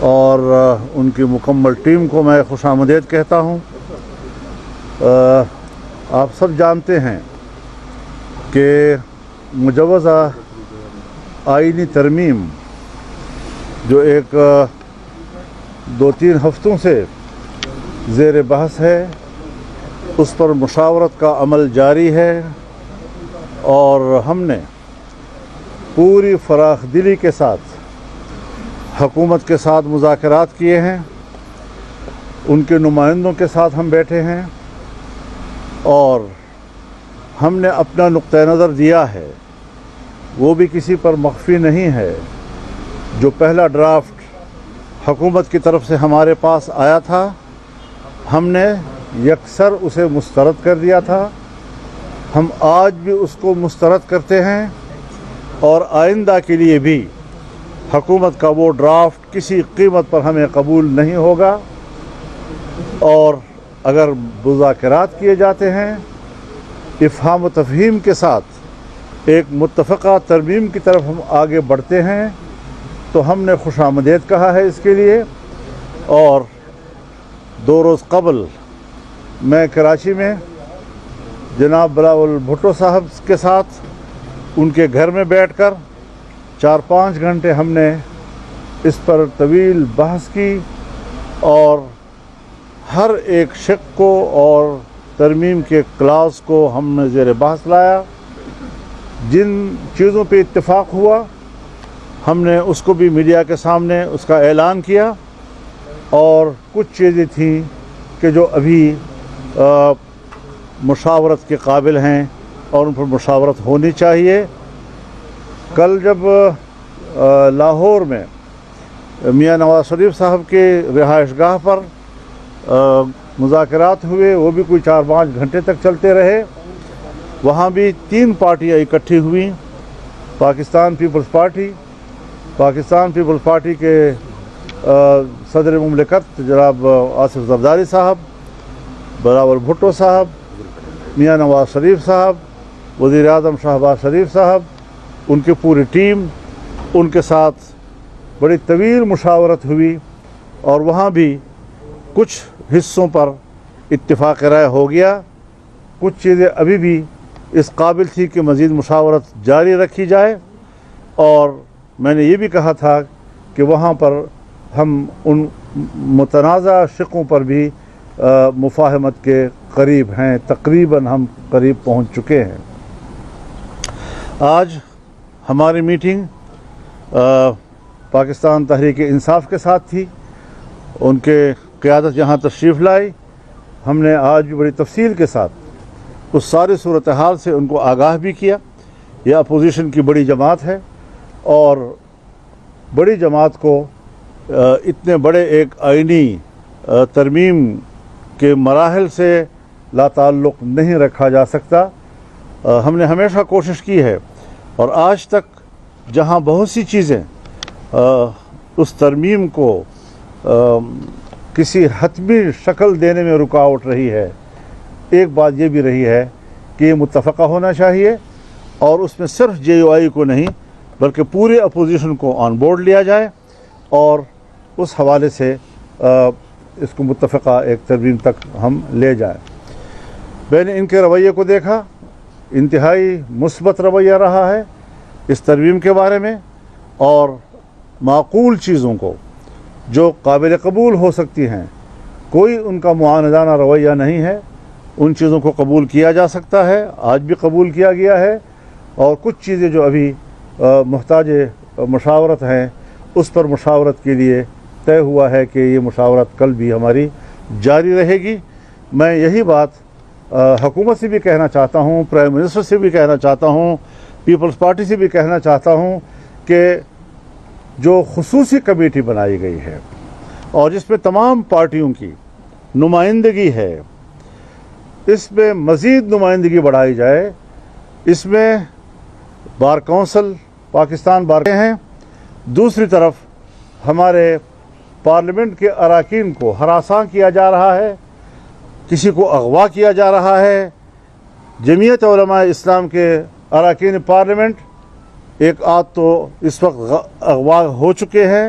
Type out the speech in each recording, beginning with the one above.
اور ان کی مکمل ٹیم کو میں خوش آمدید کہتا ہوں۔ آپ سب جانتے ہیں کہ مجوزہ آئینی ترمیم جو ایک 2-3 ہفتوں سے زیر بحث ہے، اس پر مشاورت کا عمل جاری ہے، اور ہم نے پوری فراخ دلی کے ساتھ حکومت کے ساتھ مذاکرات کیے ہیں، ان کے نمائندوں کے ساتھ ہم بیٹھے ہیں، اور ہم نے اپنا نقطہ نظر دیا ہے، وہ بھی کسی پر مخفی نہیں ہے۔ جو پہلا ڈرافٹ حکومت کی طرف سے ہمارے پاس آیا تھا، ہم نے یکسر اسے مسترد کر دیا تھا، ہم آج بھی اس کو مسترد کرتے ہیں، اور آئندہ کے لیے بھی حکومت کا وہ ڈرافٹ کسی قیمت پر ہمیں قبول نہیں ہوگا۔ اور اگر مذاکرات کیے جاتے ہیں افہام و تفہیم کے ساتھ ایک متفقہ ترمیم کی طرف ہم آگے بڑھتے ہیں، تو ہم نے خوش آمدید کہا ہے اس کے لیے۔ اور 2 روز قبل میں کراچی میں جناب بلاول بھٹو صاحب کے ساتھ ان کے گھر میں بیٹھ کر 4-5 گھنٹے ہم نے اس پر طویل بحث کی، اور ہر ایک شق کو اور ترمیم کے کلاس کو ہم نے زیر بحث لایا۔ جن چیزوں پہ اتفاق ہوا ہم نے اس کو بھی میڈیا کے سامنے اس کا اعلان کیا، اور کچھ چیزیں تھیں کہ جو ابھی مشاورت کے قابل ہیں اور ان پر مشاورت ہونی چاہیے۔ کل جب لاہور میں میاں نواز شریف صاحب کے رہائش گاہ پر مذاکرات ہوئے، وہ بھی کوئی 4-5 گھنٹے تک چلتے رہے۔ وہاں بھی 3 پارٹیاں اکٹھی ہوئیں، پاکستان پیپلز پارٹی کے صدر مملکت جناب آصف زرداری صاحب، بلاول بھٹو صاحب، میاں نواز شریف صاحب، وزیر اعظم شہباز شریف صاحب، ان کی پوری ٹیم، ان کے ساتھ بڑی طویل مشاورت ہوئی، اور وہاں بھی کچھ حصوں پر اتفاق رائے ہو گیا۔ کچھ چیزیں ابھی بھی اس قابل تھی کہ مزید مشاورت جاری رکھی جائے، اور میں نے یہ بھی کہا تھا کہ وہاں پر ہم ان متنازع شقوں پر بھی مفاہمت کے قریب ہیں، تقریباً ہم قریب پہنچ چکے ہیں۔ آج ہماری میٹنگ پاکستان تحریک انصاف کے ساتھ تھی، ان کے قیادت یہاں تشریف لائی۔ ہم نے آج بھی بڑی تفصیل کے ساتھ اس ساری صورتحال سے ان کو آگاہ بھی کیا۔ یہ اپوزیشن کی بڑی جماعت ہے، اور بڑی جماعت کو اتنے بڑے ایک آئینی ترمیم کے مراحل سے لا تعلق نہیں رکھا جا سکتا۔ ہم نے ہمیشہ کوشش کی ہے، اور آج تک جہاں بہت سی چیزیں اس ترمیم کو کسی حتمی شکل دینے میں رکاوٹ رہی ہے، ایک بات یہ بھی رہی ہے کہ یہ متفقہ ہونا چاہیے، اور اس میں صرف JUI کو نہیں بلکہ پورے اپوزیشن کو آن بورڈ لیا جائے، اور اس حوالے سے اس کو متفقہ ایک ترمیم تک ہم لے جائیں۔ میں نے ان کے رویے کو دیکھا، انتہائی مثبت رویہ رہا ہے اس ترمیم کے بارے میں، اور معقول چیزوں کو جو قابل قبول ہو سکتی ہیں، کوئی ان کا معاندانہ رویہ نہیں ہے، ان چیزوں کو قبول کیا جا سکتا ہے، آج بھی قبول کیا گیا ہے، اور کچھ چیزیں جو ابھی محتاج مشاورت ہیں اس پر مشاورت کے لیے طے ہوا ہے کہ یہ مشاورت کل بھی ہماری جاری رہے گی۔ میں یہی بات حکومت سے بھی کہنا چاہتا ہوں، پرائم منسٹر سے بھی کہنا چاہتا ہوں، پیپلز پارٹی سے بھی کہنا چاہتا ہوں کہ جو خصوصی کمیٹی بنائی گئی ہے اور جس میں تمام پارٹیوں کی نمائندگی ہے، اس میں مزید نمائندگی بڑھائی جائے۔ اس میں بار کونسل پاکستان بار ہیں، دوسری طرف ہمارے پارلیمنٹ کے اراکین کو ہراساں کیا جا رہا ہے، کسی کو اغوا کیا جا رہا ہے۔ جمعیت علماء اسلام کے اراکین پارلیمنٹ ایک آدھ تو اس وقت اغوا ہو چکے ہیں،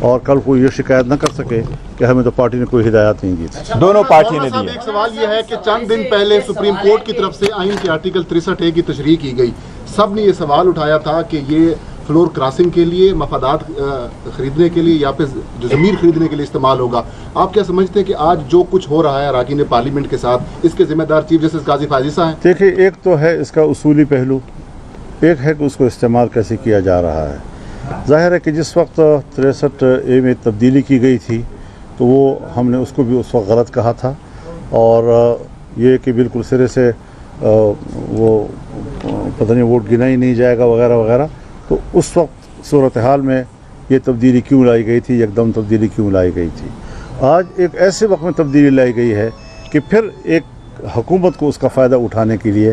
اور کل کو یہ شکایت نہ کر سکے کہ ہمیں تو پارٹی نے کوئی ہدایات نہیں دی تھی۔ دونوں پارٹی نے دی ایک سوال یہ ہے کہ چند دن پہلے سپریم کورٹ کی طرف سے آئین کے آرٹیکل 63A کی تشریح کی گئی، سب نے یہ سوال اٹھایا تھا کہ یہ فلور کراسنگ کے لیے، مفادات خریدنے کے لیے یا پھر جو زمین خریدنے کے لیے استعمال ہوگا۔ آپ کیا سمجھتے ہیں کہ آج جو کچھ ہو رہا ہے اراکین پارلیمنٹ کے ساتھ، اس کے ذمہ دار چیف جسٹس قاضی فائزہ ہیں؟ دیکھیے، ایک تو ہے اس کا اصولی پہلو، ایک ہے کہ اس کو استعمال کیسے کیا جا رہا ہے۔ ظاہر ہے کہ جس وقت 63A میں تبدیلی کی گئی تھی تو وہ ہم نے اس کو بھی اس وقت غلط کہا تھا، اور یہ کہ بالکل سرے سے وہ پتہ نہیں ووٹ گنا ہی نہیں جائے گا وغیرہ وغیرہ، تو اس وقت صورتحال میں یہ تبدیلی کیوں لائی گئی تھی، یکدم تبدیلی کیوں لائی گئی تھی۔ آج ایک ایسے وقت میں تبدیلی لائی گئی ہے کہ پھر ایک حکومت کو اس کا فائدہ اٹھانے کے لیے،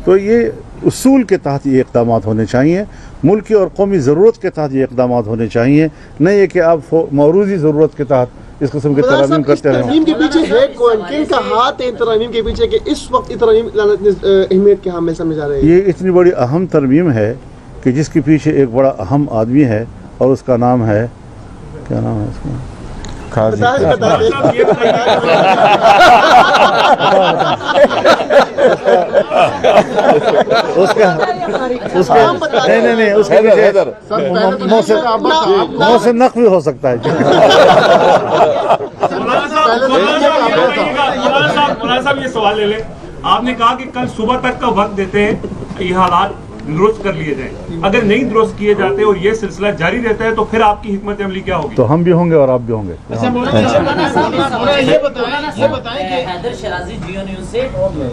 تو یہ اصول کے تحت یہ اقدامات ہونے چاہیے، ملکی اور قومی ضرورت کے تحت یہ اقدامات ہونے چاہیے، نہیں ہے کہ آپ معروضی ضرورت کے تحت اس قسم کے ترامیم کرتے رہیں۔ ترمیم کے پیچھے ہے کن کا ہاتھ ہے ترمیم کے پیچھے کہ اس وقت ترمیم اہمیت کے حامل سمجھ آ رہے ہیں؟ یہ اتنی بڑی اہم ترمیم ہے کہ جس کے پیچھے ایک بڑا اہم آدمی ہے، اور اس کا نام ہے، کیا نام ہے اس کا؟ نہیں اس کے پیچھے محسن نقوی ہو سکتا ہے۔ مولانا صاحب یہ سوال لے لیں، آپ نے کہا کہ کل صبح تک کا وقت دیتے ہیں یہ حالات درست کر لیے جائیں، اگر نہیں درست کیے جاتے اور یہ سلسلہ جاری رہتا ہے تو پھر آپ کی حکمت عملی کیا ہوگی؟ تو ہم بھی ہوں گے اور آپ بھی ہوں گے۔ حیدر شرازی جیو نیوز سے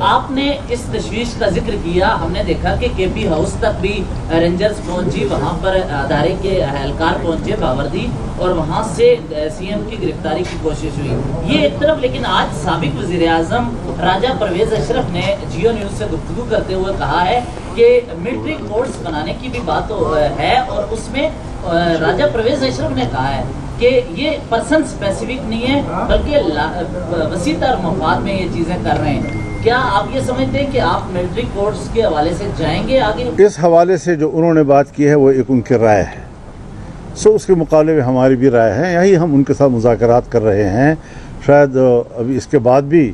آپ نے اس تشویش کا ذکر کیا، ہم نے دیکھا کہ کے پی ہاؤس تک بھی رینجرز پہنچی، وہاں پر ادارے کے اہلکار پہنچے باوردی، اور وہاں سے سی ایم کی گرفتاری کی کوشش ہوئی، یہ ایک طرف۔ لیکن آج سابق وزیر اعظم راجہ پرویز اشرف نے جیو نیوز سے گفتگو کرتے ہوئے کہا ہے کہ ملٹری کورٹس بنانے کی بھی بات ہے، اور اس میں راجہ پرویز اشرف نے کہا ہے کہ یہ پرسن اسپیسیفک نہیں ہے بلکہ وسیع تر مفاد میں یہ چیزیں کر رہے ہیں۔ کیا آپ یہ سمجھتے ہیں کہ آپ ملٹری کورٹس کے حوالے سے جائیں گے آگے؟ اس حوالے سے جو انہوں نے بات کی ہے وہ ایک ان کی رائے ہے، اس کے مقابلے میں ہماری بھی رائے ہے، یہی ہم ان کے ساتھ مذاکرات کر رہے ہیں۔ شاید ابھی اس کے بعد بھی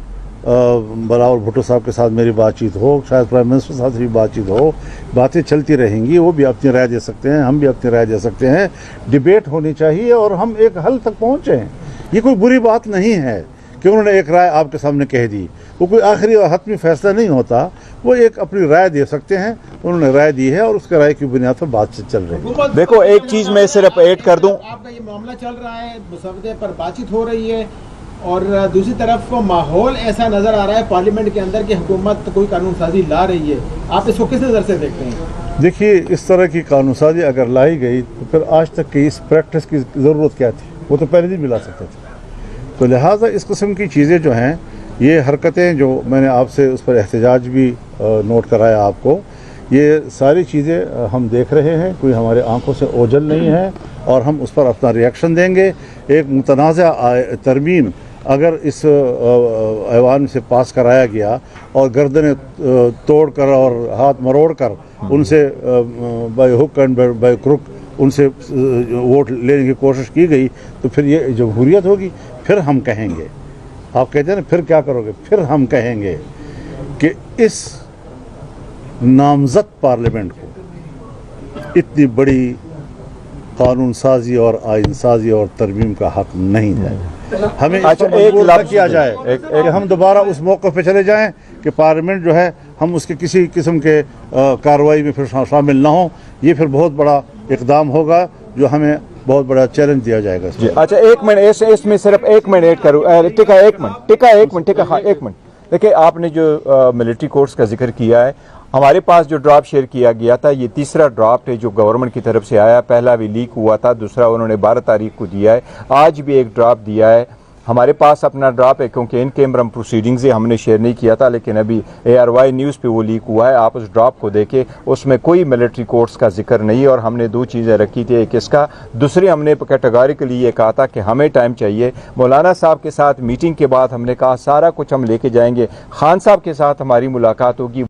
بلاول بھٹو صاحب کے ساتھ میری بات چیت ہو، شاید پرائم منسٹر صاحب سے بھی بات چیت ہو، باتیں چلتی رہیں گی، وہ بھی اپنی رائے دے سکتے ہیں، ہم بھی اپنی رائے دے سکتے ہیں، ڈیبیٹ ہونی چاہیے اور ہم ایک حل تک پہنچیں۔ یہ کوئی بری بات نہیں ہے کہ انہوں نے ایک رائے آپ کے سامنے کہہ دی، وہ کوئی آخری اور حتمی فیصلہ نہیں ہوتا، وہ ایک اپنی رائے دے سکتے ہیں، انہوں نے رائے دی ہے اور اس کے رائے کی بنیاد پر بات چیت چل رہی ہے۔ دیکھو، ایک چیز میں صرف ایڈ کر دوں، آپ کا یہ معاملہ چل رہا ہے، مسودے پر بات چیت ہو رہی ہے، اور دوسری طرف ماحول ایسا نظر آ رہا ہے پارلیمنٹ کے اندر کہ حکومت کوئی قانون سازی لا رہی ہے، آپ اس کو کس نظر سے دیکھتے ہیں؟ دیکھیے، اس طرح کی قانون سازی اگر لائی گئی تو پھر آج تک کی اس پریکٹس کی ضرورت کیا تھی؟ وہ تو پہلے دن بھی لا سکتے تھے۔ تو لہٰذا اس قسم کی چیزیں جو ہیں، یہ حرکتیں جو میں نے آپ سے اس پر احتجاج بھی نوٹ کرایا آپ کو، یہ ساری چیزیں ہم دیکھ رہے ہیں، کوئی ہمارے آنکھوں سے اوجھل نہیں ہے، اور ہم اس پر اپنا ریئیکشن دیں گے۔ ایک متنازع ترمیم اگر اس ایوان سے پاس کرایا گیا اور گردنیں توڑ کر اور ہاتھ مروڑ کر ان سے by hook and by crook ان سے ووٹ لینے کی کوشش کی گئی، تو پھر یہ جمہوریت ہوگی؟ پھر ہم کہیں گے، آپ کہتے ہیں نا پھر کیا کرو گے، پھر ہم کہیں گے کہ اس نامزد پارلیمنٹ کو اتنی بڑی قانون سازی اور آئین سازی اور ترمیم کا حق نہیں ہے۔ ہمیں اس پر مجبور نہ کیا جائے کہ ہم دوبارہ اس موقع پہ چلے جائیں کہ پارلیمنٹ جو ہے ہم اس کے کسی قسم کے کارروائی میں پھر شامل نہ ہوں۔ یہ پھر بہت بڑا اقدام ہوگا جو ہمیں بہت بڑا چیلنج دیا جائے گا۔ اچھا، ایک منٹ، اس میں صرف ایک منٹ ایڈ کروں، ایک منٹ۔ دیکھیں، آپ نے جو ملٹری کورٹس کا ذکر کیا ہے، ہمارے پاس جو ڈرافٹ شیئر کیا گیا تھا، یہ تیسرا ڈرافٹ ہے جو گورنمنٹ کی طرف سے آیا، پہلا بھی لیک ہوا تھا، دوسرا انہوں نے 12 تاریخ کو دیا ہے، آج بھی ایک ڈرافٹ دیا ہے۔ ہمارے پاس اپنا ڈرافٹ ہے کیونکہ ان کیمرم پروسیڈنگز ہم نے شیئر نہیں کیا تھا، لیکن ابھی ARY نیوز پہ وہ لیک ہوا ہے، آپ اس ڈرافٹ کو دیکھیں، اس میں کوئی ملٹری کورٹس کا ذکر نہیں، اور ہم نے 2 چیزیں رکھی تھی، ایک اس کا، دوسری ہم نے کیٹیگوریکلی یہ کہا تھا کہ ہمیں ٹائم چاہیے۔ مولانا صاحب کے ساتھ میٹنگ کے بعد ہم نے کہا سارا کچھ ہم لے کے جائیں گے، خان صاحب کے ساتھ ہماری ملاقات ہوگی۔